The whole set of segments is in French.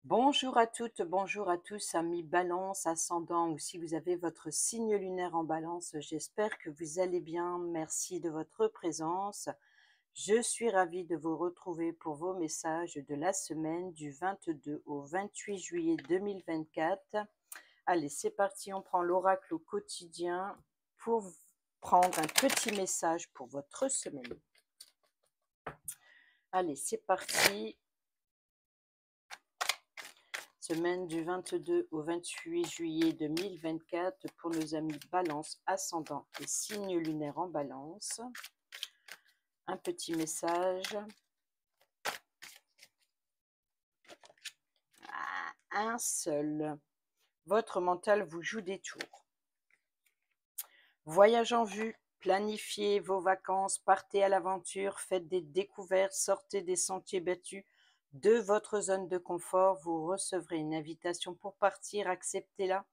Bonjour à toutes, bonjour à tous, amis Balance, ascendant ou si vous avez votre signe lunaire en Balance, j'espère que vous allez bien. Merci de votre présence. Je suis ravie de vous retrouver pour vos messages de la semaine du 22 au 28 juillet 2024. Allez, c'est parti, on prend l'oracle au quotidien pour prendre un petit message pour votre semaine. Allez, c'est parti. Semaine du 22 au 28 juillet 2024 pour nos amis Balance, ascendant et signe lunaire en Balance. Un petit message. Un seul. Votre mental vous joue des tours. Voyage en vue, planifiez vos vacances, partez à l'aventure, faites des découvertes, sortez des sentiers battus de votre zone de confort. Vous recevrez une invitation pour partir, acceptez-la.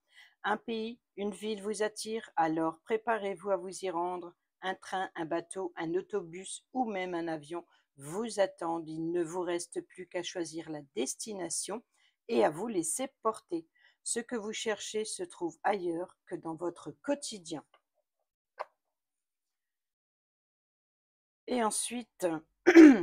Un pays, une ville vous attire, alors préparez-vous à vous y rendre. Un train, un bateau, un autobus ou même un avion vous attendent. Il ne vous reste plus qu'à choisir la destination et à vous laisser porter. Ce que vous cherchez se trouve ailleurs que dans votre quotidien. Et ensuite,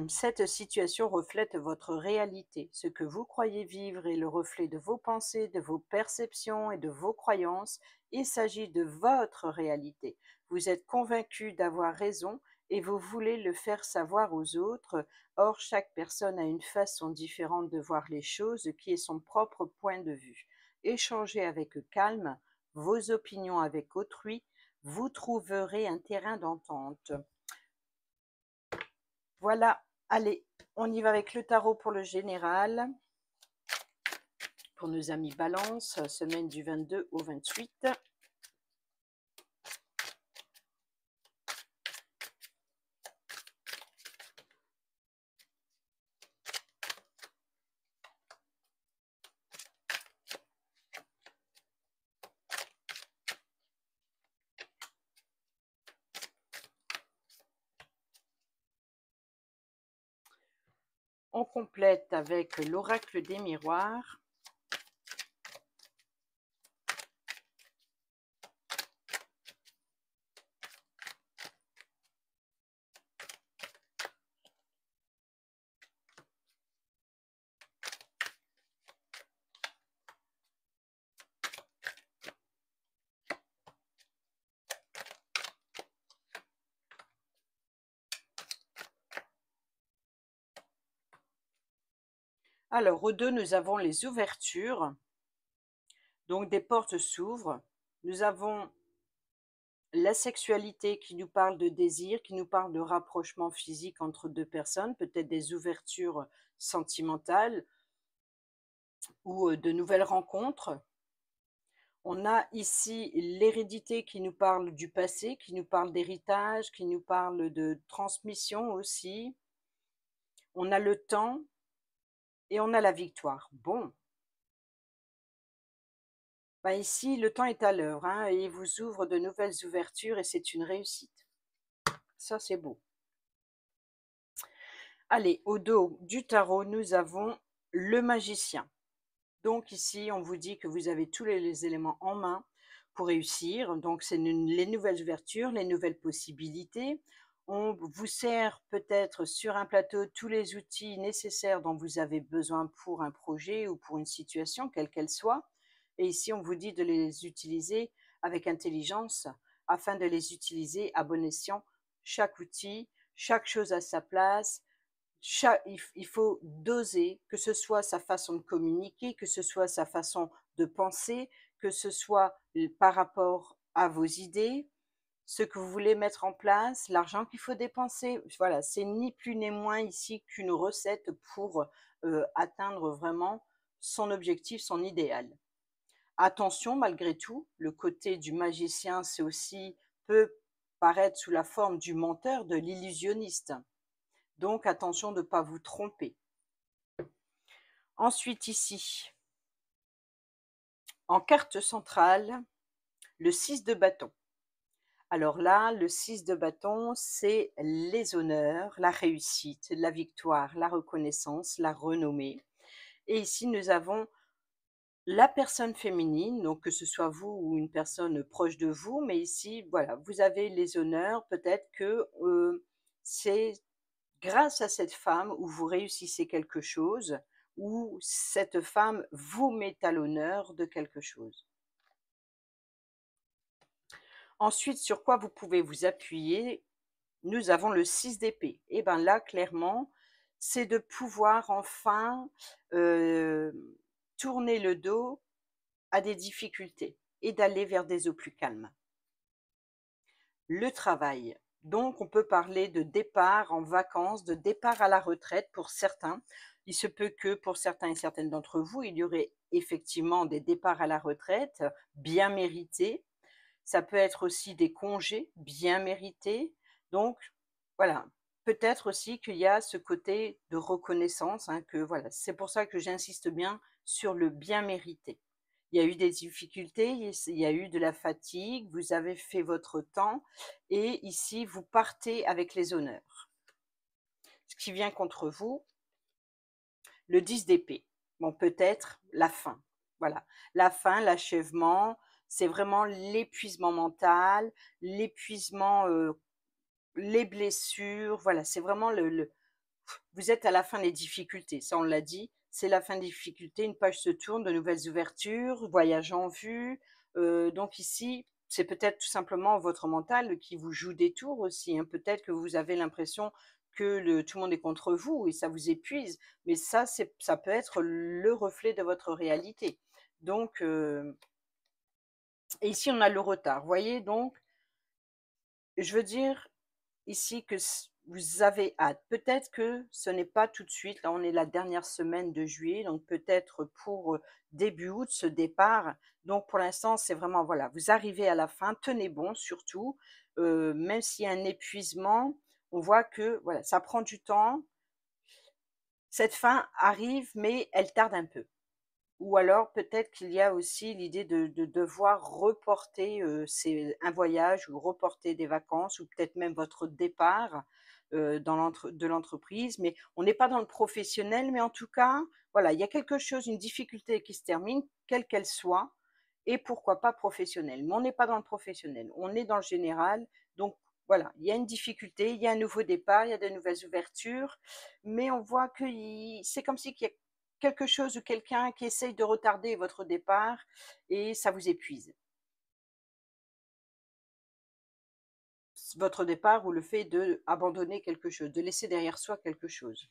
cette situation reflète votre réalité. Ce que vous croyez vivre est le reflet de vos pensées, de vos perceptions et de vos croyances. Il s'agit de votre réalité. Vous êtes convaincu d'avoir raison et vous voulez le faire savoir aux autres. Or, chaque personne a une façon différente de voir les choses qui est son propre point de vue. Échangez avec calme vos opinions avec autrui. Vous trouverez un terrain d'entente. Voilà, allez, on y va avec le tarot pour le général. Pour nos amis Balance, semaine du 22 au 28. On complète avec l'oracle des miroirs. Alors, au 2, nous avons les ouvertures. Donc, des portes s'ouvrent. Nous avons la sexualité qui nous parle de désir, qui nous parle de rapprochement physique entre deux personnes, peut-être des ouvertures sentimentales ou de nouvelles rencontres. On a ici l'hérédité qui nous parle du passé, qui nous parle d'héritage, qui nous parle de transmission aussi. On a le temps et on a la victoire. Bon, ben ici, le temps est à l'heure, hein, et il vous ouvre de nouvelles ouvertures et c'est une réussite. Ça, c'est beau. Allez, au dos du tarot, nous avons le magicien. Donc ici, on vous dit que vous avez tous les éléments en main pour réussir. Donc, c'est les nouvelles ouvertures, les nouvelles possibilités. On vous sert peut-être sur un plateau tous les outils nécessaires dont vous avez besoin pour un projet ou pour une situation, quelle qu'elle soit. Et ici, on vous dit de les utiliser avec intelligence afin de les utiliser à bon escient. Chaque outil, chaque chose à sa place. Il faut doser, que ce soit sa façon de communiquer, que ce soit sa façon de penser, que ce soit par rapport à vos idées, ce que vous voulez mettre en place, l'argent qu'il faut dépenser. Voilà, c'est ni plus ni moins ici qu'une recette pour atteindre vraiment son objectif, son idéal. Attention, malgré tout, le côté du magicien, c'est aussi peut paraître sous la forme du menteur, de l'illusionniste. Donc, attention de ne pas vous tromper. Ensuite, ici, en carte centrale, le 6 de bâton. Alors là, le 6 de bâton, c'est les honneurs, la réussite, la victoire, la reconnaissance, la renommée. Et ici, nous avons la personne féminine, donc que ce soit vous ou une personne proche de vous, mais ici, voilà, vous avez les honneurs. Peut-être que c'est grâce à cette femme où vous réussissez quelque chose, ou cette femme vous met à l'honneur de quelque chose. Ensuite, sur quoi vous pouvez vous appuyer? Nous avons le 6 d'épée. Et ben là, clairement, c'est de pouvoir enfin tourner le dos à des difficultés et d'aller vers des eaux plus calmes. Le travail. Donc, on peut parler de départ en vacances, de départ à la retraite pour certains. Il se peut que pour certains et certaines d'entre vous, il y aurait effectivement des départs à la retraite bien mérités. Ça peut être aussi des congés bien mérités. Donc, voilà. Peut-être aussi qu'il y a ce côté de reconnaissance, hein, que voilà. C'est pour ça que j'insiste bien sur le bien mérité. Il y a eu des difficultés, il y a eu de la fatigue, vous avez fait votre temps et ici, vous partez avec les honneurs. Ce qui vient contre vous, le 10 d'épée. Bon, peut-être la fin. Voilà. La fin, l'achèvement, c'est vraiment l'épuisement mental, l'épuisement, les blessures. Voilà, c'est vraiment vous êtes à la fin des difficultés. Ça, on l'a dit. C'est la fin des difficultés. Une page se tourne, de nouvelles ouvertures, voyage en vue. Donc ici, c'est peut-être tout simplement votre mental qui vous joue des tours aussi, hein. Peut-être que vous avez l'impression que tout le monde est contre vous et ça vous épuise. Mais ça, ça peut être le reflet de votre réalité. Donc, et ici, on a le retard. Vous voyez, donc, je veux dire ici que vous avez hâte. Peut-être que ce n'est pas tout de suite. Là, on est la dernière semaine de juillet, donc peut-être pour début août, ce départ. Donc, pour l'instant, c'est vraiment, voilà, vous arrivez à la fin, tenez bon surtout. Même s'il y a un épuisement, on voit que voilà, ça prend du temps. Cette fin arrive, mais elle tarde un peu. Ou alors peut-être qu'il y a aussi l'idée de devoir reporter, un voyage ou reporter des vacances ou peut-être même votre départ, de l'entreprise. Mais on n'est pas dans le professionnel, mais en tout cas, voilà, il y a quelque chose, une difficulté qui se termine, quelle qu'elle soit et pourquoi pas professionnelle. Mais on n'est pas dans le professionnel, on est dans le général. Donc voilà, il y a une difficulté, il y a un nouveau départ, il y a de nouvelles ouvertures, mais on voit que c'est comme si qu'il y a quelque chose ou quelqu'un qui essaye de retarder votre départ et ça vous épuise. Votre départ ou le fait d'abandonner quelque chose, de laisser derrière soi quelque chose.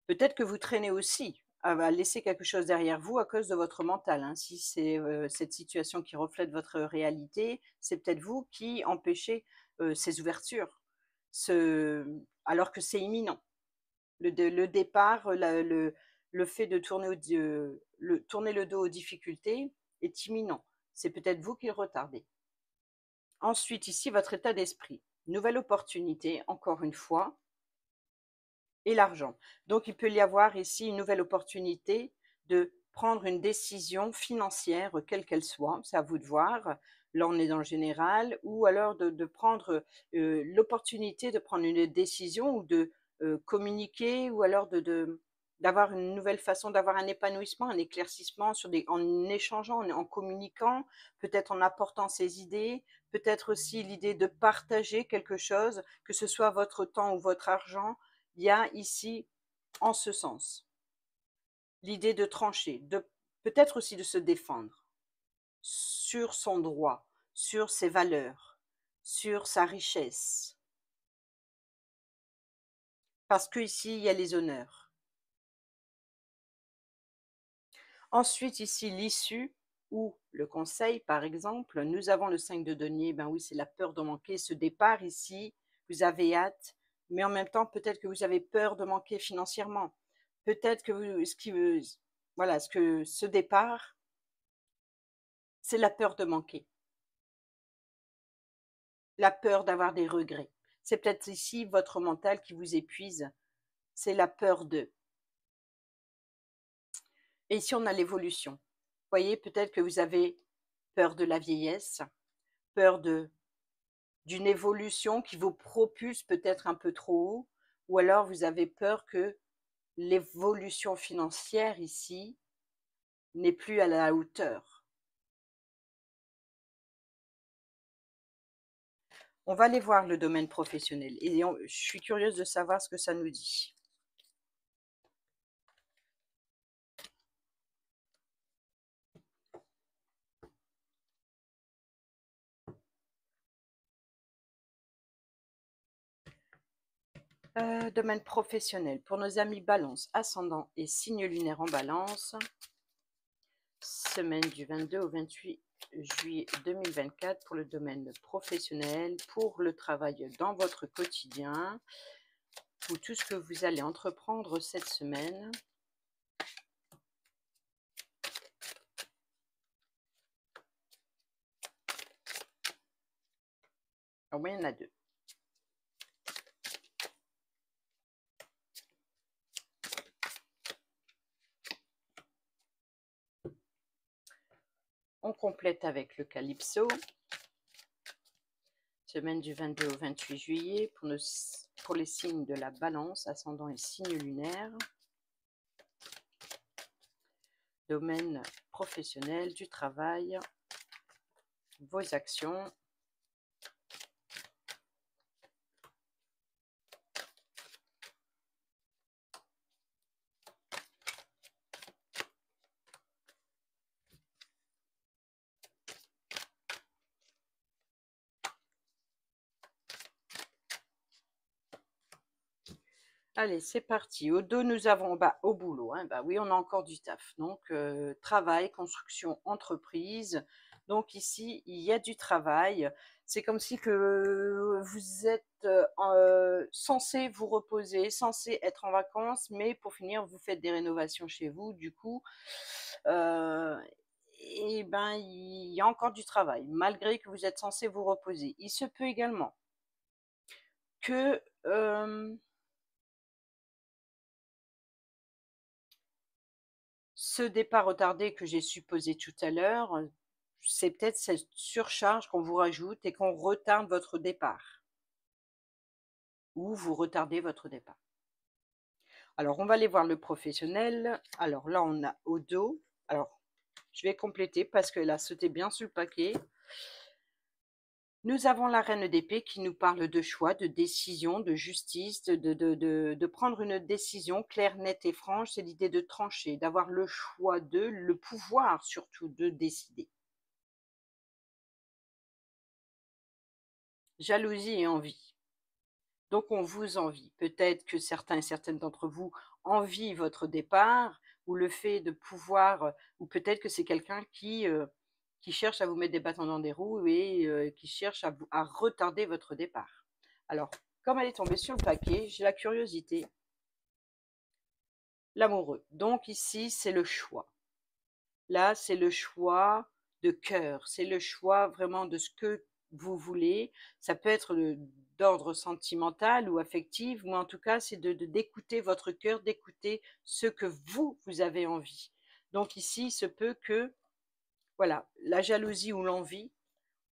Peut-être que vous traînez aussi à laisser quelque chose derrière vous à cause de votre mental, hein. Si c'est, cette situation qui reflète votre réalité, c'est peut-être vous qui empêchez, ces ouvertures. Ce Alors que c'est imminent. Le départ, le fait de tourner le dos aux difficultés est imminent. C'est peut-être vous qui le retardez. Ensuite, ici, votre état d'esprit. Nouvelle opportunité, encore une fois, et l'argent. Donc, il peut y avoir ici une nouvelle opportunité de prendre une décision financière, quelle qu'elle soit, c'est à vous de voir. Là, on est dans le général, ou alors de prendre l'opportunité de prendre une décision ou de communiquer, ou alors d'avoir une nouvelle façon, d'avoir un épanouissement, un éclaircissement en échangeant, en communiquant, peut-être en apportant ses idées, peut-être aussi l'idée de partager quelque chose, que ce soit votre temps ou votre argent. Il y a ici, en ce sens, l'idée de trancher, peut-être aussi de se défendre sur son droit, sur ses valeurs, sur sa richesse. Parce qu'ici, il y a les honneurs. Ensuite, ici, l'issue ou le conseil, par exemple, nous avons le 5 de denier, ben oui, c'est la peur de manquer. Ce départ ici, vous avez hâte, mais en même temps, peut-être que vous avez peur de manquer financièrement. Peut-être que voilà, ce départ, c'est la peur de manquer, la peur d'avoir des regrets. C'est peut-être ici votre mental qui vous épuise, c'est la peur de. Et ici, on a l'évolution. Vous voyez, peut-être que vous avez peur de la vieillesse, peur d'une évolution qui vous propulse peut-être un peu trop haut, ou alors vous avez peur que l'évolution financière ici n'est plus à la hauteur. On va aller voir le domaine professionnel et je suis curieuse de savoir ce que ça nous dit. Domaine professionnel. Pour nos amis Balance, ascendant et signe lunaire en Balance, semaine du 22 au 28 juillet 2024 pour le domaine professionnel, pour le travail dans votre quotidien, ou tout ce que vous allez entreprendre cette semaine. Au moins, il y en a deux. On complète avec le Calypso. Semaine du 22 au 28 juillet pour les signes de la Balance, ascendant et signe lunaire. Domaine professionnel, du travail, vos actions. Allez, c'est parti. Au dos, nous avons, au boulot, hein, oui, on a encore du taf. Donc, travail, construction, entreprise. Donc ici, il y a du travail. C'est comme si que vous êtes censé vous reposer, censé être en vacances, mais pour finir, vous faites des rénovations chez vous. Du coup, et ben, il y a encore du travail, malgré que vous êtes censé vous reposer. Il se peut également que ce départ retardé que j'ai supposé tout à l'heure, c'est peut-être cette surcharge qu'on vous rajoute et qu'on retarde votre départ. Ou vous retardez votre départ. Alors, on va aller voir le professionnel. Alors là, on a au dos. Alors, je vais compléter parce qu'elle a sauté bien sur le paquet. Nous avons la reine d'épée qui nous parle de choix, de décision, de justice, de prendre une décision claire, nette et franche. C'est l'idée de trancher, d'avoir le choix le pouvoir surtout de décider. Jalousie et envie. Donc on vous envie. Peut-être que certains et certaines d'entre vous envient votre départ ou le fait de pouvoir, ou peut-être que c'est quelqu'un qui cherche à vous mettre des bâtons dans des roues et qui cherche à retarder votre départ. Alors, comme elle est tombée sur le paquet, j'ai la curiosité, l'amoureux. Donc ici, c'est le choix. Là, c'est le choix de cœur, c'est le choix vraiment de ce que vous voulez. Ça peut être d'ordre sentimental ou affectif, ou en tout cas, c'est d'écouter votre cœur, d'écouter ce que vous avez envie. Donc ici, il se peut que, voilà, la jalousie ou l'envie,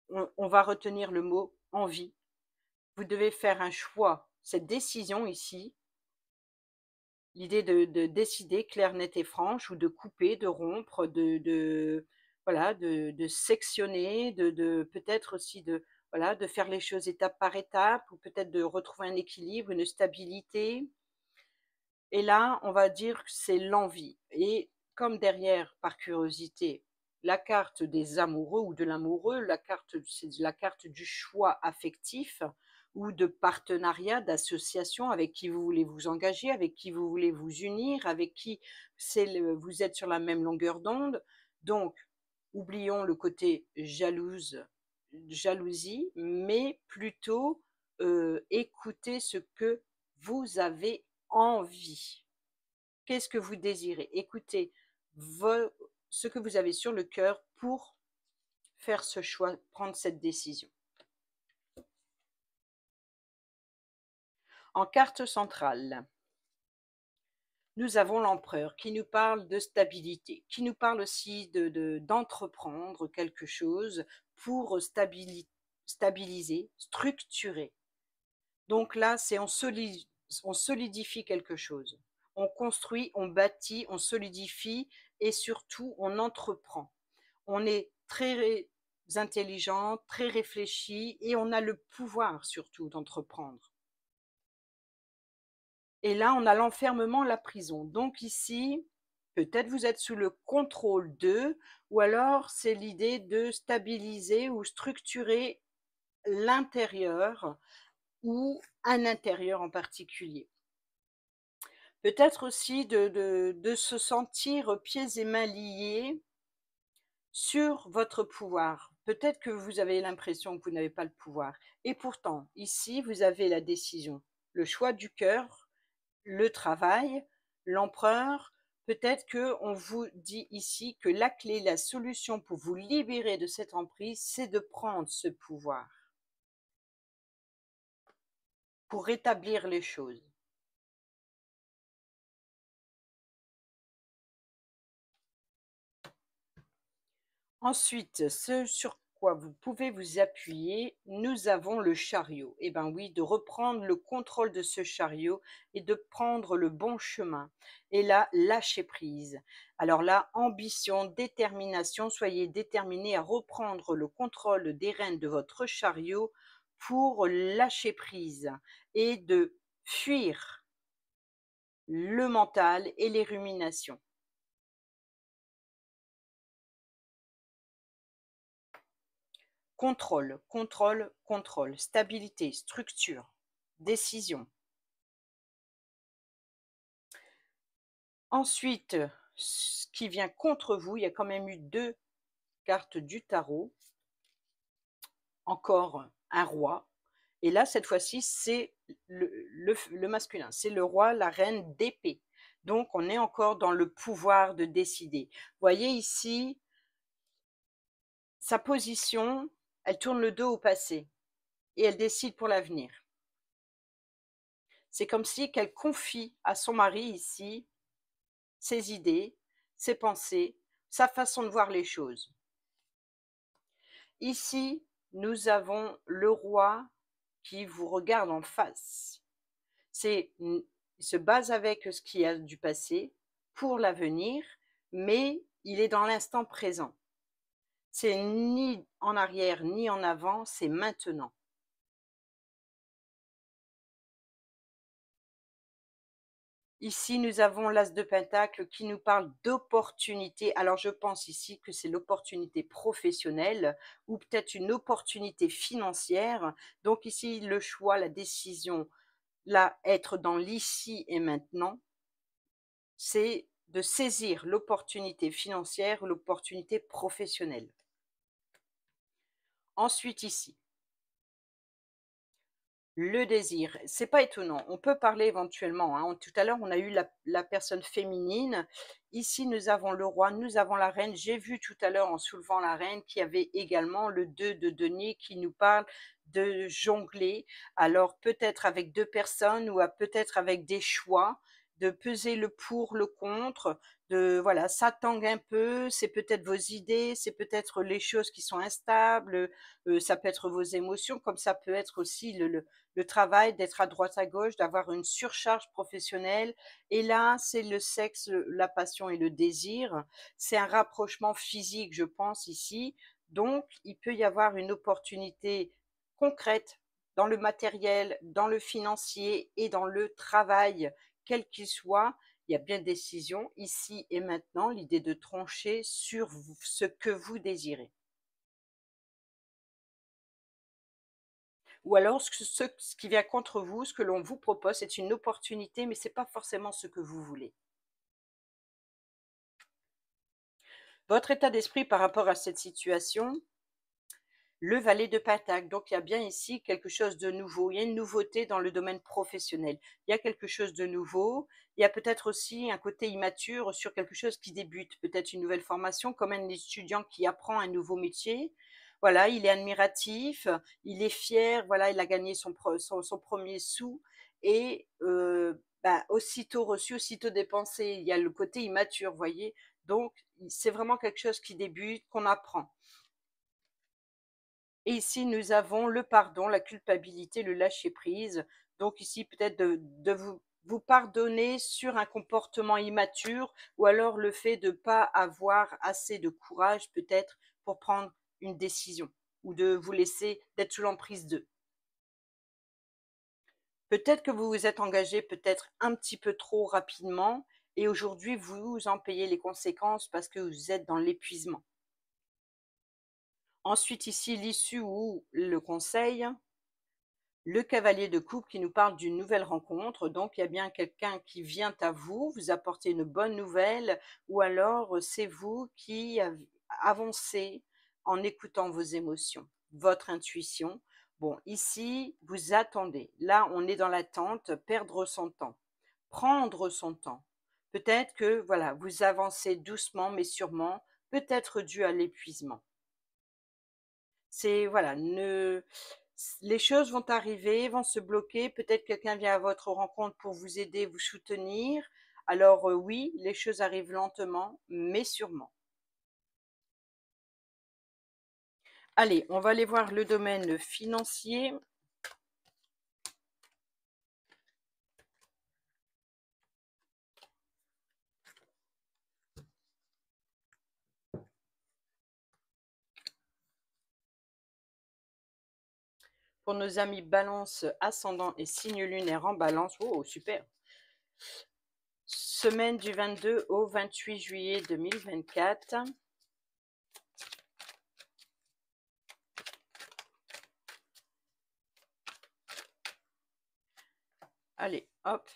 on va retenir le mot envie. Vous devez faire un choix, cette décision ici, l'idée de décider clair, net et franche, ou de couper, de rompre, voilà, de sectionner, peut-être aussi voilà, de faire les choses étape par étape, ou peut-être de retrouver un équilibre, une stabilité. Et là, on va dire que c'est l'envie. Et comme derrière, par curiosité, la carte des amoureux ou de l'amoureux, c'est la carte du choix affectif ou de partenariat, d'association avec qui vous voulez vous engager, avec qui vous voulez vous unir, avec qui vous êtes sur la même longueur d'onde. Donc, oublions le côté jalousie, mais plutôt écoutez ce que vous avez envie. Qu'est-ce que vous désirez? Écoutez ce que vous avez sur le cœur pour faire ce choix, prendre cette décision. En carte centrale, nous avons l'empereur qui nous parle de stabilité, qui nous parle aussi d'entreprendre quelque chose pour stabiliser, structurer. Donc là, c'est on solidifie quelque chose. on construit, on bâtit, on solidifie et surtout on entreprend. On est très intelligent, très réfléchi et on a le pouvoir surtout d'entreprendre. Et là, on a l'enfermement, la prison. Donc ici, peut-être vous êtes sous le contrôle d'eux, ou alors c'est l'idée de stabiliser ou structurer l'intérieur ou un intérieur en particulier. Peut-être aussi de se sentir pieds et mains liés sur votre pouvoir. Peut-être que vous avez l'impression que vous n'avez pas le pouvoir. Et pourtant, ici, vous avez la décision, le choix du cœur, le travail, l'empereur. Peut-être que on vous dit ici que la clé, la solution pour vous libérer de cette emprise, c'est de prendre ce pouvoir pour rétablir les choses. Ensuite, ce sur quoi vous pouvez vous appuyer, nous avons le chariot. Eh bien oui, de reprendre le contrôle de ce chariot et de prendre le bon chemin. Et là, lâcher prise. Alors là, ambition, détermination, soyez déterminés à reprendre le contrôle des rênes de votre chariot pour lâcher prise et de fuir le mental et les ruminations. Contrôle, contrôle, contrôle, stabilité, structure, décision. Ensuite, ce qui vient contre vous, il y a quand même eu 2 cartes du tarot, encore un roi et là, cette fois-ci, c'est le masculin, c'est le roi, la reine d'épée. Donc on est encore dans le pouvoir de décider. Voyez ici, sa position, elle tourne le dos au passé et elle décide pour l'avenir. C'est comme si qu'elle confie à son mari ici ses idées, ses pensées, sa façon de voir les choses. Ici, nous avons le roi qui vous regarde en face. Il se base avec ce qui a du passé pour l'avenir, mais il est dans l'instant présent. C'est ni en arrière ni en avant, c'est maintenant. Ici, nous avons l'as de Pentacle qui nous parle d'opportunité. Alors, je pense ici que c'est l'opportunité professionnelle ou peut-être une opportunité financière. Donc ici, le choix, la décision, là, être dans l'ici et maintenant, c'est de saisir l'opportunité financière ou l'opportunité professionnelle. Ensuite ici, le désir, c'est pas étonnant. On peut parler éventuellement, hein. Tout à l'heure, on a eu la personne féminine. Ici, nous avons le roi, nous avons la reine. J'ai vu tout à l'heure, en soulevant la reine, qu'il y avait également le 2 de denier qui nous parle de jongler. Alors, peut-être avec 2 personnes ou peut-être avec des choix, de peser le pour, le contre, de voilà, ça tangue un peu, c'est peut-être vos idées, c'est peut-être les choses qui sont instables, ça peut être vos émotions, comme ça peut être aussi le travail, d'être à droite à gauche, d'avoir une surcharge professionnelle. Et là, c'est le sexe, la passion et le désir. C'est un rapprochement physique, je pense, ici. Donc, il peut y avoir une opportunité concrète dans le matériel, dans le financier et dans le travail, quel qu'il soit. Il y a bien décision, ici et maintenant, l'idée de trancher sur ce que vous désirez. Ou alors ce qui vient contre vous, ce que l'on vous propose, c'est une opportunité, mais ce n'est pas forcément ce que vous voulez. Votre état d'esprit par rapport à cette situation, le valet de Pentacle. Donc il y a bien ici quelque chose de nouveau. Il y a une nouveauté dans le domaine professionnel. Il y a quelque chose de nouveau. Il y a peut-être aussi un côté immature sur quelque chose qui débute, peut-être une nouvelle formation, comme un étudiant qui apprend un nouveau métier. Voilà, il est admiratif, il est fier, voilà, il a gagné son premier sou et bah, aussitôt reçu, aussitôt dépensé. Il y a le côté immature, vous voyez. Donc, c'est vraiment quelque chose qui débute, qu'on apprend. Et ici, nous avons le pardon, la culpabilité, le lâcher prise. Donc ici, peut-être vous pardonner sur un comportement immature ou alors le fait de ne pas avoir assez de courage peut-être pour prendre une décision ou de vous laisser d'être sous l'emprise d'eux. Peut-être que vous vous êtes engagé peut-être un petit peu trop rapidement et aujourd'hui vous en payez les conséquences parce que vous êtes dans l'épuisement. Ensuite ici l'issue ou le conseil, le cavalier de coupe qui nous parle d'une nouvelle rencontre, donc il y a bien quelqu'un qui vient à vous, vous apporter une bonne nouvelle ou alors c'est vous qui avancez en écoutant vos émotions, votre intuition. Bon, ici, vous attendez. Là, on est dans l'attente, perdre son temps, prendre son temps. Peut-être que, voilà, vous avancez doucement mais sûrement, peut-être dû à l'épuisement. C'est voilà, les choses vont arriver, vont se bloquer, peut-être quelqu'un vient à votre rencontre pour vous aider, vous soutenir. Alors, oui, les choses arrivent lentement, mais sûrement. Allez, on va aller voir le domaine financier. Pour nos amis Balance, ascendant et signe lunaire en Balance. Oh, super! Semaine du 22 au 28 juillet 2024. Allez, hop.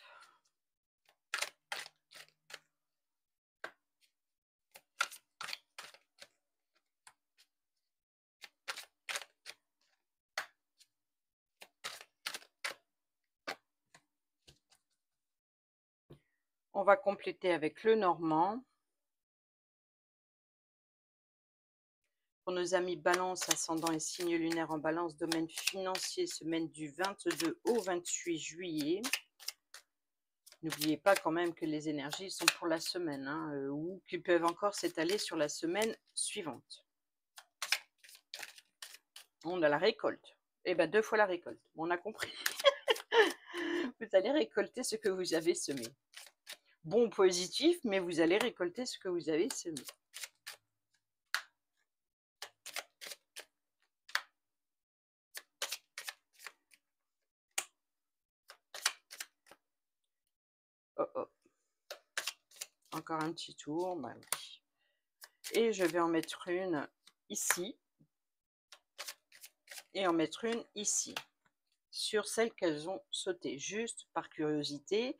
On va compléter avec le normand. Pour nos amis Balance, ascendant et signe lunaire en Balance, domaine financier, semaine du 22 au 28 juillet. N'oubliez pas quand même que les énergies sont pour la semaine, hein, ou qui peuvent encore s'étaler sur la semaine suivante. On a la récolte. Eh bien, 2 fois la récolte. On a compris. Vous allez récolter ce que vous avez semé. Bon, positif, mais vous allez récolter ce que vous avez semé. Oh, oh. Encore un petit tour. Bah oui. Et je vais en mettre une ici. Et en mettre une ici. Sur celles qu'elles ont sautées, juste par curiosité.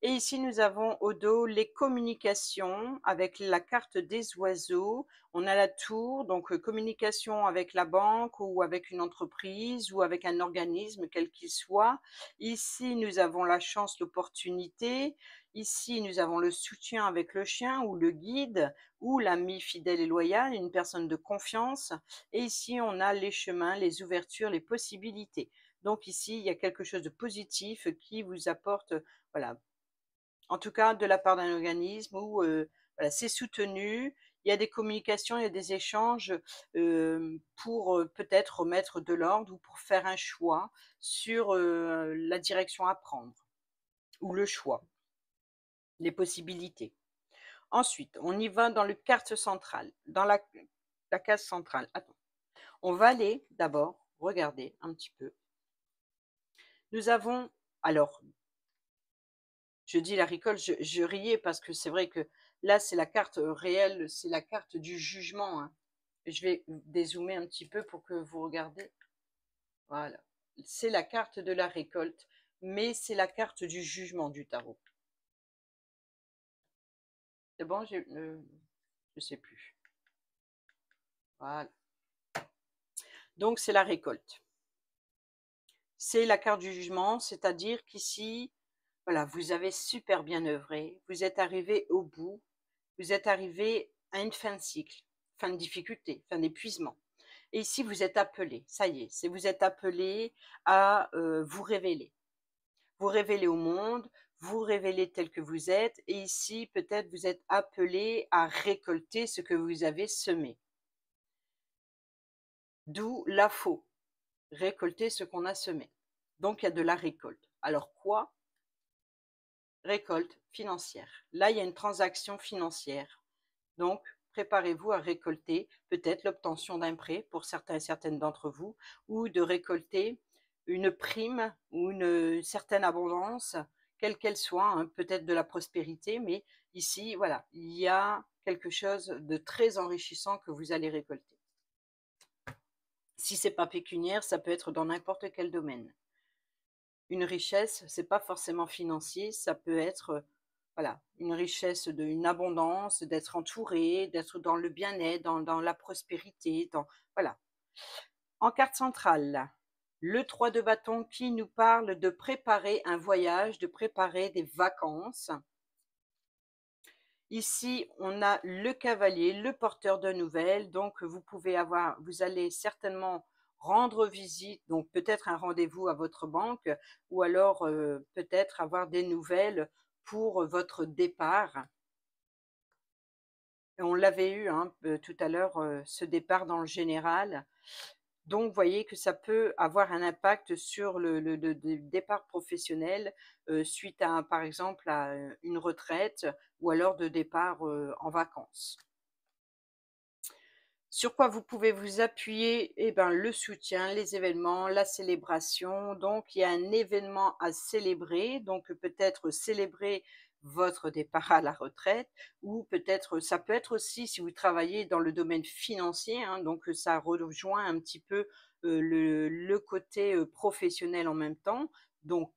Et ici, nous avons au dos les communications avec la carte des oiseaux. On a la tour, donc communication avec la banque ou avec une entreprise ou avec un organisme, quel qu'il soit. Ici, nous avons la chance, l'opportunité. Ici, nous avons le soutien avec le chien ou le guide ou l'ami fidèle et loyal, une personne de confiance. Et ici, on a les chemins, les ouvertures, les possibilités. Donc ici, il y a quelque chose de positif qui vous apporte, voilà, en tout cas de la part d'un organisme où voilà, c'est soutenu, il y a des communications, il y a des échanges pour peut-être remettre de l'ordre ou pour faire un choix sur la direction à prendre ou le choix, les possibilités. Ensuite, on y va dans le carte centrale, dans la case centrale. Attends. On va aller d'abord regarder un petit peu. Nous avons, alors, je dis la récolte, je riais parce que c'est vrai que là, c'est la carte réelle, c'est la carte du jugement, hein. Je vais dézoomer un petit peu pour que vous regardez. Voilà. C'est la carte de la récolte, mais c'est la carte du jugement du tarot. C'est bon, je sais plus. Voilà. Donc, c'est la récolte. C'est la carte du jugement, c'est-à-dire qu'ici, voilà, vous avez super bien œuvré, vous êtes arrivé au bout, vous êtes arrivé à une fin de cycle, fin de difficulté, fin d'épuisement. Et ici, vous êtes appelé, ça y est, vous êtes appelé à vous révéler au monde, vous révéler tel que vous êtes. Et ici, peut-être vous êtes appelé à récolter ce que vous avez semé. D'où la faux, récolter ce qu'on a semé. Donc, il y a de la récolte. Alors quoi? récolte financière. Là, il y a une transaction financière. Donc, préparez-vous à récolter peut-être l'obtention d'un prêt pour certains et certaines d'entre vous, ou de récolter une prime ou une certaine abondance, quelle qu'elle soit, hein, peut-être de la prospérité, mais ici, voilà, il y a quelque chose de très enrichissant que vous allez récolter. Si c'est pas pécuniaire, ça peut être dans n'importe quel domaine. Une richesse, c'est pas forcément financier, ça peut être, voilà, une richesse une abondance, d'être entouré, d'être dans le bien-être, dans la prospérité, dans voilà. En carte centrale, le 3 de bâton qui nous parle de préparer un voyage, de préparer des vacances. Ici, on a le cavalier, le porteur de nouvelles, donc vous allez certainement rendre visite, donc peut-être un rendez-vous à votre banque, ou alors peut-être avoir des nouvelles pour votre départ. Et on l'avait eu hein, tout à l'heure, ce départ dans le général. Donc, vous voyez que ça peut avoir un impact sur le départ professionnel, suite à, par exemple, à, une retraite ou alors de départ, en vacances. Sur quoi vous pouvez vous appuyer? Eh ben, le soutien, les événements, la célébration. Donc, il y a un événement à célébrer. Donc, peut-être célébrer votre départ à la retraite ou peut-être, ça peut être aussi si vous travaillez dans le domaine financier, hein, donc ça rejoint un petit peu le côté professionnel en même temps. Donc,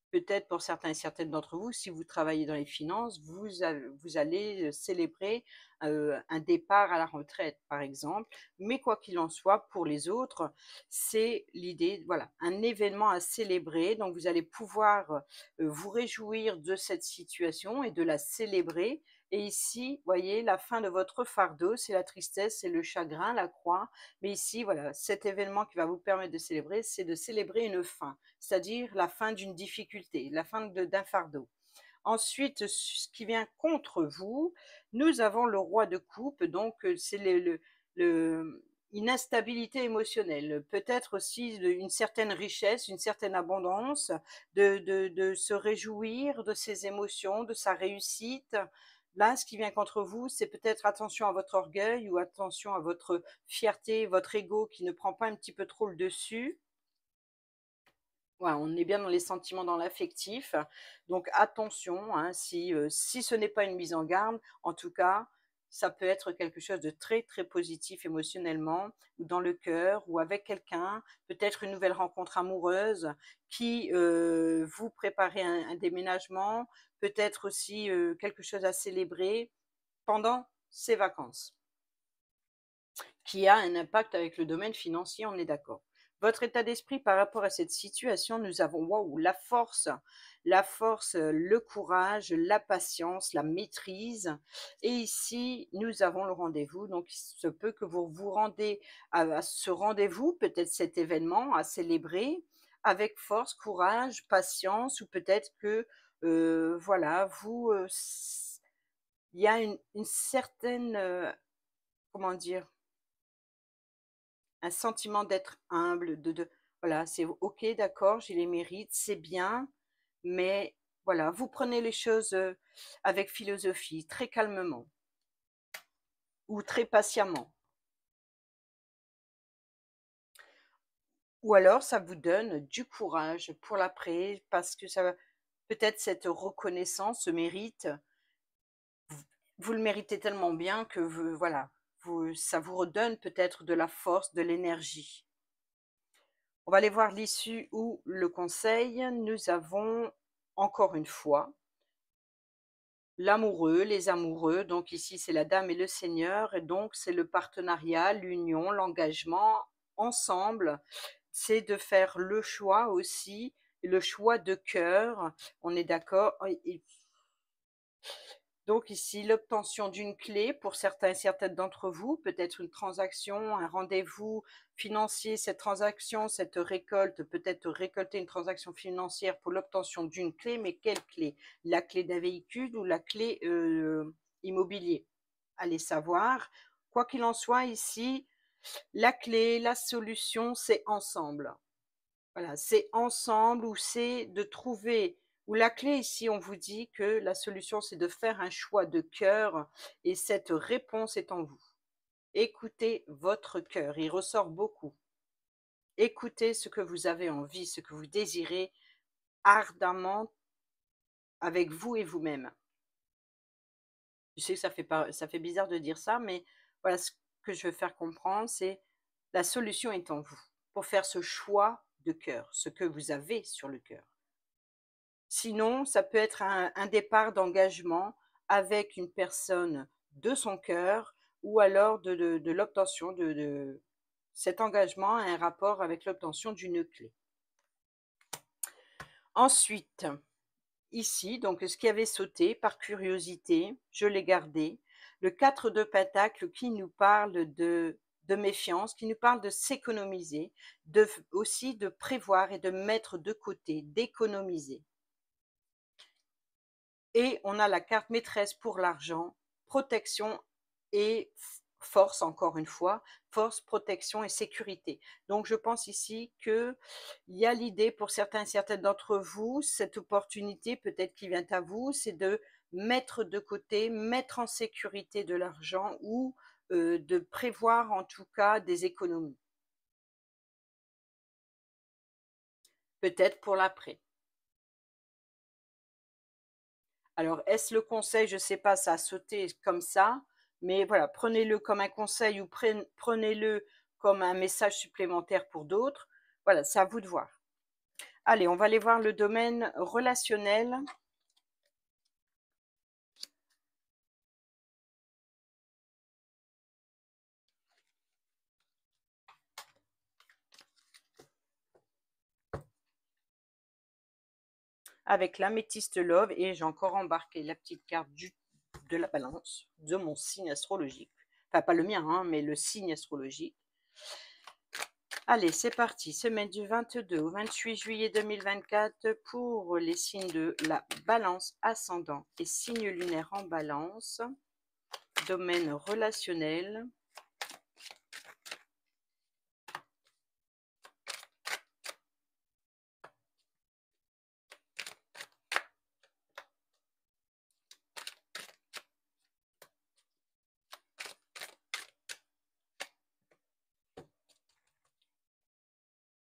peut-être pour certains et certaines d'entre vous, si vous travaillez dans les finances, vous allez célébrer un départ à la retraite, par exemple. Mais quoi qu'il en soit, pour les autres, c'est l'idée, voilà, un événement à célébrer. Donc, vous allez pouvoir vous réjouir de cette situation et de la célébrer. Et ici, voyez, la fin de votre fardeau, c'est la tristesse, c'est le chagrin, la croix. Mais ici, voilà, cet événement qui va vous permettre de célébrer, c'est de célébrer une fin, c'est-à-dire la fin d'une difficulté, la fin d'un fardeau. Ensuite, ce qui vient contre vous, nous avons le roi de coupe, donc c'est une instabilité émotionnelle, peut-être aussi une certaine richesse, une certaine abondance, de se réjouir de ses émotions, de sa réussite. Là, ce qui vient contre vous, c'est peut-être attention à votre orgueil ou attention à votre fierté, votre ego qui ne prend pas un petit peu trop le dessus. Ouais, on est bien dans les sentiments, dans l'affectif. Donc attention, hein, si ce n'est pas une mise en garde, en tout cas, ça peut être quelque chose de très, très positif émotionnellement, ou dans le cœur, ou avec quelqu'un, peut-être une nouvelle rencontre amoureuse qui vous préparez un déménagement, peut-être aussi quelque chose à célébrer pendant ces vacances, qui a un impact avec le domaine financier, on est d'accord. Votre état d'esprit par rapport à cette situation, nous avons waouh, la force, le courage, la patience, la maîtrise. Et ici, nous avons le rendez-vous. Donc, il se peut que vous vous rendez à ce rendez-vous, peut-être cet événement à célébrer avec force, courage, patience, ou peut-être que voilà, il y a une certaine, comment dire, un sentiment d'être humble, voilà, c'est OK, d'accord, j'ai les mérites, c'est bien, mais voilà, vous prenez les choses, avec philosophie, très calmement ou très patiemment. Ou alors ça vous donne du courage pour l'après parce que ça va peut-être cette reconnaissance, ce mérite, vous le méritez tellement bien que voilà, ça vous redonne peut-être de la force, de l'énergie. On va aller voir l'issue ou le conseil. Nous avons encore une fois l'amoureux, les amoureux. Donc ici, c'est la dame et le seigneur. Et donc, c'est le partenariat, l'union, l'engagement ensemble. C'est de faire le choix aussi, le choix de cœur. On est d'accord. Donc ici, l'obtention d'une clé pour certains et certaines d'entre vous, peut-être une transaction, un rendez-vous financier, cette transaction, cette récolte, peut-être récolter une transaction financière pour l'obtention d'une clé, mais quelle clé? La clé d'un véhicule ou la clé immobilier? Allez savoir. Quoi qu'il en soit, ici, la clé, la solution, c'est ensemble. Voilà, c'est ensemble ou c'est de trouver Ou la clé ici, on vous dit que la solution, c'est de faire un choix de cœur et cette réponse est en vous. Écoutez votre cœur, il ressort beaucoup. Écoutez ce que vous avez envie, ce que vous désirez ardemment avec vous et vous-même. Je sais que ça fait bizarre de dire ça, mais voilà ce que je veux faire comprendre, c'est la solution est en vous pour faire ce choix de cœur, ce que vous avez sur le cœur. Sinon, ça peut être un départ d'engagement avec une personne de son cœur ou alors de l'obtention de cet engagement a un rapport avec l'obtention d'une clé. Ensuite, ici, donc ce qui avait sauté par curiosité, je l'ai gardé. Le 4 de Pentacle qui nous parle de méfiance, qui nous parle de s'économiser, aussi de prévoir et de mettre de côté, d'économiser. Et on a la carte maîtresse pour l'argent, protection et force, encore une fois, force, protection et sécurité. Donc je pense ici qu'il y a l'idée pour certaines d'entre vous, cette opportunité peut-être qui vient à vous, c'est de mettre de côté, mettre en sécurité de l'argent ou de prévoir en tout cas des économies. Peut-être pour l'après. Alors, est-ce le conseil? Je ne sais pas, ça a sauté comme ça, mais voilà, prenez-le comme un conseil ou prenez-le comme un message supplémentaire pour d'autres. Voilà, c'est à vous de voir. Allez, on va aller voir le domaine relationnel. Avec l'améthyste love et j'ai encore embarqué la petite carte de la balance, de mon signe astrologique. Enfin, pas le mien, hein, mais le signe astrologique. Allez, c'est parti. Semaine du 22 au 28 juillet 2024 pour les signes de la balance ascendant et signe lunaire en balance. Domaine relationnel.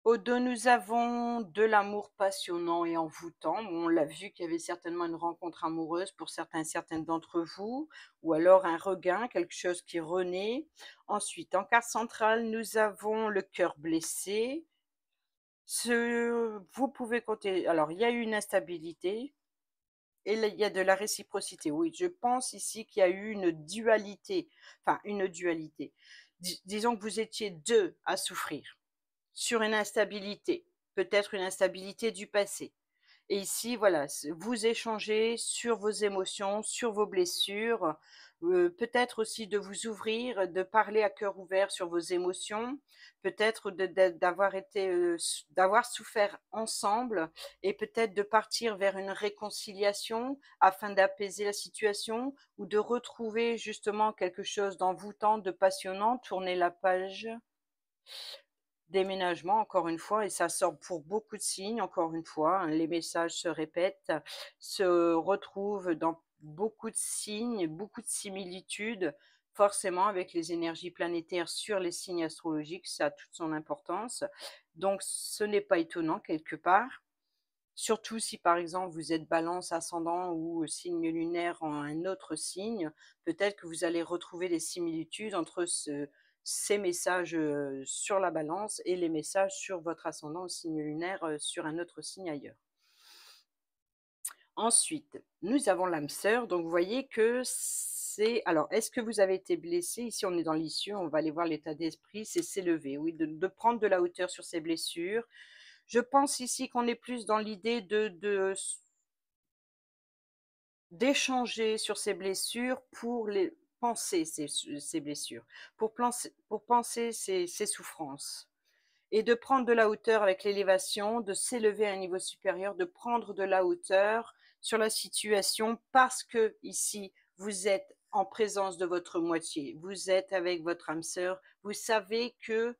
Au dos, nous avons de l'amour passionnant et envoûtant. Bon, on l'a vu qu'il y avait certainement une rencontre amoureuse pour certaines d'entre vous, ou alors un regain, quelque chose qui renaît. Ensuite, en carte centrale, nous avons le cœur blessé. Vous pouvez compter. Alors, il y a eu une instabilité et il y a de la réciprocité. Oui, je pense ici qu'il y a eu une dualité. Enfin, une dualité. Disons que vous étiez deux à souffrir sur une instabilité, peut-être une instabilité du passé. Et ici, voilà, vous échangez sur vos émotions, sur vos blessures, peut-être aussi de vous ouvrir, de parler à cœur ouvert sur vos émotions, peut-être d'avoir souffert ensemble et peut-être de partir vers une réconciliation afin d'apaiser la situation ou de retrouver justement quelque chose d'envoûtant, de passionnant, tourner la page. Déménagement, encore une fois, et ça sort pour beaucoup de signes, encore une fois, hein, les messages se répètent, se retrouvent dans beaucoup de signes, beaucoup de similitudes, forcément avec les énergies planétaires sur les signes astrologiques, ça a toute son importance. Donc ce n'est pas étonnant quelque part, surtout si par exemple vous êtes balance ascendant ou signe lunaire en un autre signe, peut-être que vous allez retrouver des similitudes entre ces messages sur la balance et les messages sur votre ascendant au signe lunaire sur un autre signe ailleurs. Ensuite, nous avons l'âme sœur, donc vous voyez que c'est... Alors, est-ce que vous avez été blessé? Ici, on est dans l'issue, on va aller voir l'état d'esprit, c'est s'élever, oui, de prendre de la hauteur sur ses blessures. Je pense ici qu'on est plus dans l'idée d'échanger sur ces blessures pour les penser ces blessures, pour penser ces souffrances et de prendre de la hauteur avec l'élévation, de s'élever à un niveau supérieur, de prendre de la hauteur sur la situation parce que ici vous êtes en présence de votre moitié. Vous êtes avec votre âme sœur. Vous savez que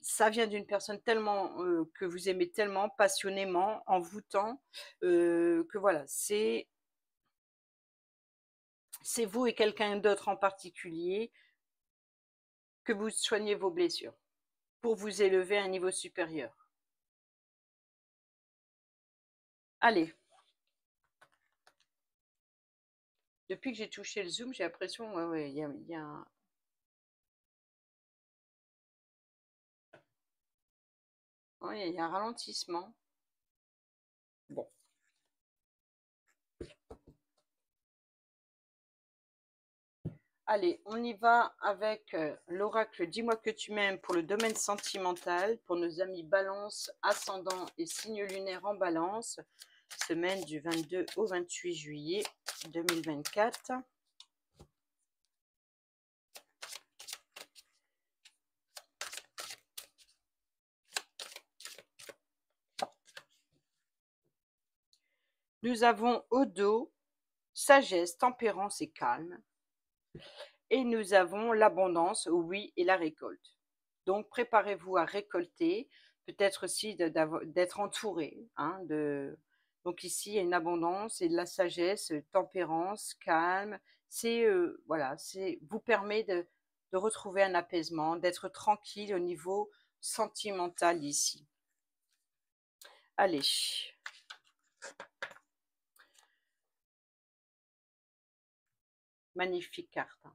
ça vient d'une personne tellement que vous aimez tellement passionnément, envoûtant, que voilà, c'est vous et quelqu'un d'autre en particulier que vous soignez vos blessures pour vous élever à un niveau supérieur. Allez. Depuis que j'ai touché le zoom, j'ai l'impression, ouais, il y a un... Ouais, il y a un ralentissement. Bon. Allez, on y va avec l'oracle Dis-moi que tu m'aimes pour le domaine sentimental, pour nos amis Balance, ascendant et signe lunaire en Balance, semaine du 22 au 28 juillet 2024. Nous avons au dos sagesse, tempérance et calme. Et nous avons l'abondance, oui, et la récolte. Donc, préparez-vous à récolter, peut-être aussi d'être entouré. Hein, Donc ici, il y a une abondance et de la sagesse, tempérance, calme. C'est voilà, c'est vous permet de retrouver un apaisement, d'être tranquille au niveau sentimental ici. Allez. Magnifique carte.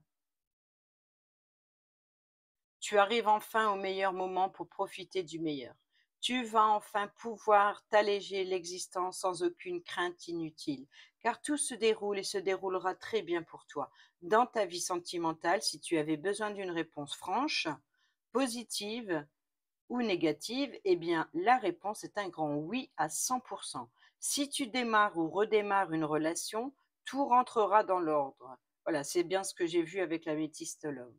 Tu arrives enfin au meilleur moment pour profiter du meilleur. Tu vas enfin pouvoir t'alléger l'existence sans aucune crainte inutile, car tout se déroule et se déroulera très bien pour toi. Dans ta vie sentimentale, si tu avais besoin d'une réponse franche, positive ou négative, eh bien, la réponse est un grand oui à 100%. Si tu démarres ou redémarres une relation, tout rentrera dans l'ordre. Voilà, c'est bien ce que j'ai vu avec la métiste Love.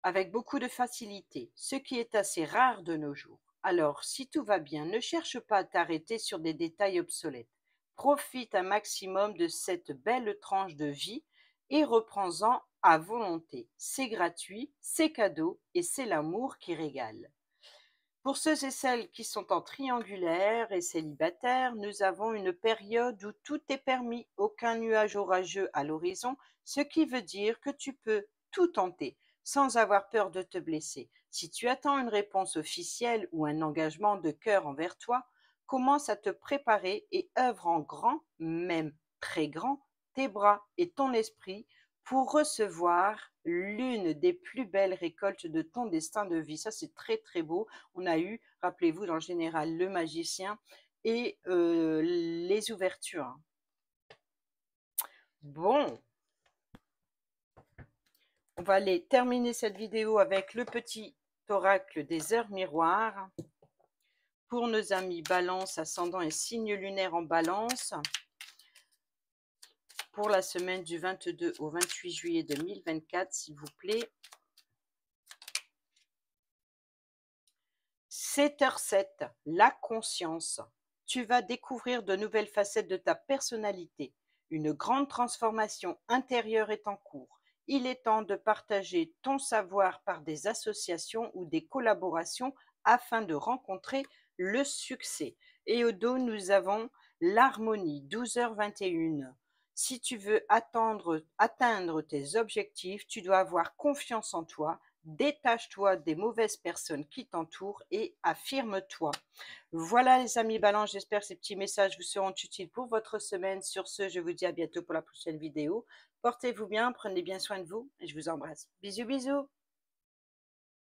Avec beaucoup de facilité, ce qui est assez rare de nos jours. Alors, si tout va bien, ne cherche pas à t'arrêter sur des détails obsolètes. Profite un maximum de cette belle tranche de vie et reprends-en à volonté. C'est gratuit, c'est cadeau et c'est l'amour qui régale. Pour ceux et celles qui sont en triangulaire et célibataires, nous avons une période où tout est permis, aucun nuage orageux à l'horizon, ce qui veut dire que tu peux tout tenter sans avoir peur de te blesser. Si tu attends une réponse officielle ou un engagement de cœur envers toi, commence à te préparer et œuvre en grand, même très grand, tes bras et ton esprit pour recevoir l'une des plus belles récoltes de ton destin de vie. Ça, c'est très, très beau. On a eu, rappelez-vous, dans le général, le magicien et les ouvertures. Bon, on va aller terminer cette vidéo avec le petit oracle des heures miroirs. Pour nos amis Balance, ascendant et signe lunaire en Balance, pour la semaine du 22 au 28 juillet 2024, s'il vous plaît. 7h07, la conscience. Tu vas découvrir de nouvelles facettes de ta personnalité. Une grande transformation intérieure est en cours. Il est temps de partager ton savoir par des associations ou des collaborations afin de rencontrer le succès. Et au dos, nous l'harmonie, 12h21. Si tu veux atteindre tes objectifs, tu dois avoir confiance en toi. Détache-toi des mauvaises personnes qui t'entourent et affirme-toi. Voilà les amis Balance, j'espère que ces petits messages vous seront utiles pour votre semaine. Sur ce, je vous dis à bientôt pour la prochaine vidéo. Portez-vous bien, prenez bien soin de vous et je vous embrasse. Bisous, bisous.